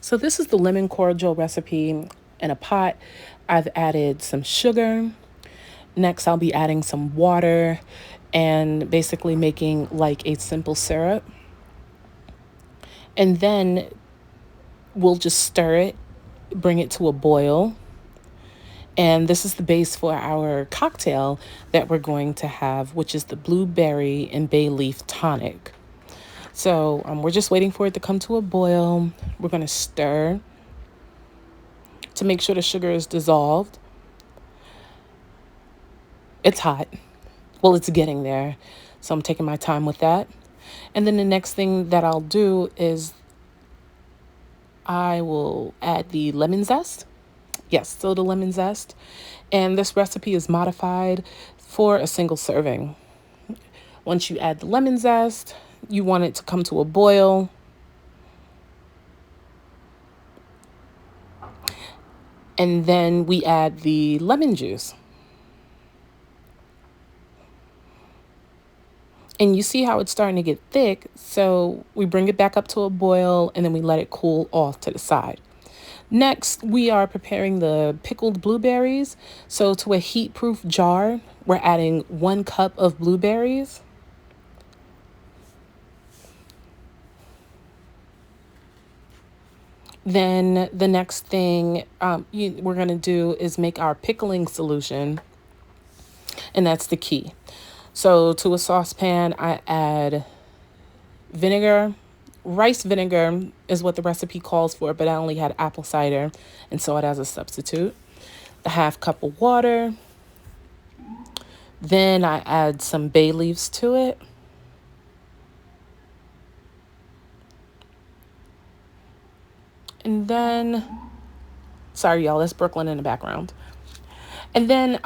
So this is the lemon cordial recipe in a pot. I've added some sugar. Next, I'll be adding some water and basically making like a simple syrup. And then we'll just stir it, bring it to a boil. And this is the base for our cocktail that we're going to have, which is the blueberry and bay leaf tonic. So we're just waiting for it to come to a boil. We're going to stir to make sure the sugar is dissolved. It's hot. Well, it's getting there. So I'm taking my time with that. And then the next thing that I'll do is I will add the lemon zest. Yes, still the lemon zest. And this recipe is modified for a single serving. Once you add the lemon zest, you want it to come to a boil. And then we add the lemon juice. And you see how it's starting to get thick. So we bring it back up to a boil and then we let it cool off to the side. Next, we are preparing the pickled blueberries. So to a heat-proof jar, we're adding 1 cup of blueberries. Then the next thing we're going to do is make our pickling solution. And that's the key. So to a saucepan, I add vinegar. Rice vinegar is what the recipe calls for, but I only had apple cider, and so it as a substitute. A 1/2 cup of water. Then I add some bay leaves to it. And then, sorry y'all, that's Brooklyn in the background. And then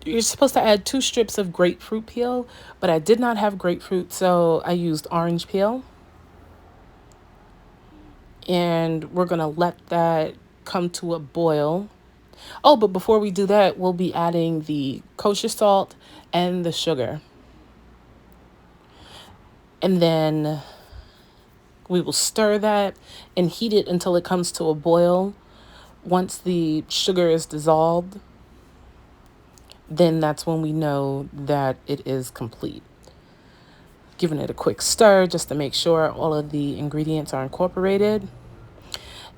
you're supposed to add 2 strips of grapefruit peel, but I did not have grapefruit, so I used orange peel. And we're going to let that come to a boil. Oh, but before we do that, we'll be adding the kosher salt and the sugar. And then we will stir that and heat it until it comes to a boil. Once the sugar is dissolved, then that's when we know that it is complete. Giving it a quick stir just to make sure all of the ingredients are incorporated.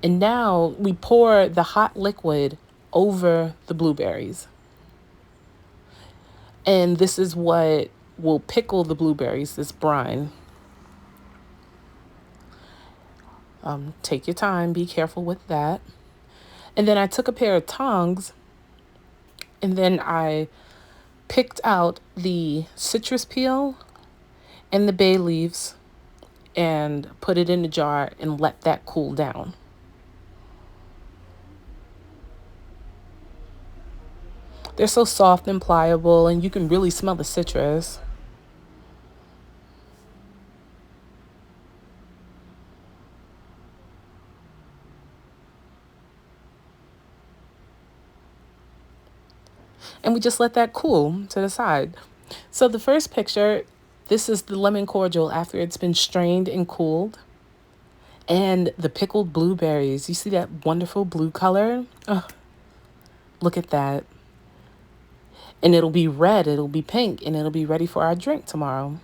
And now we pour the hot liquid over the blueberries. And this is what will pickle the blueberries, this brine. Take your time, be careful with that. And then I took a pair of tongs and then I picked out the citrus peel and the bay leaves and put it in the jar and let that cool down. They're so soft and pliable, and you can really smell the citrus. And we just let that cool to the side. So the first picture, this is the lemon cordial after it's been strained and cooled. And the pickled blueberries. You see that wonderful blue color? Oh, look at that. And it'll be red, it'll be pink, and it'll be ready for our drink tomorrow.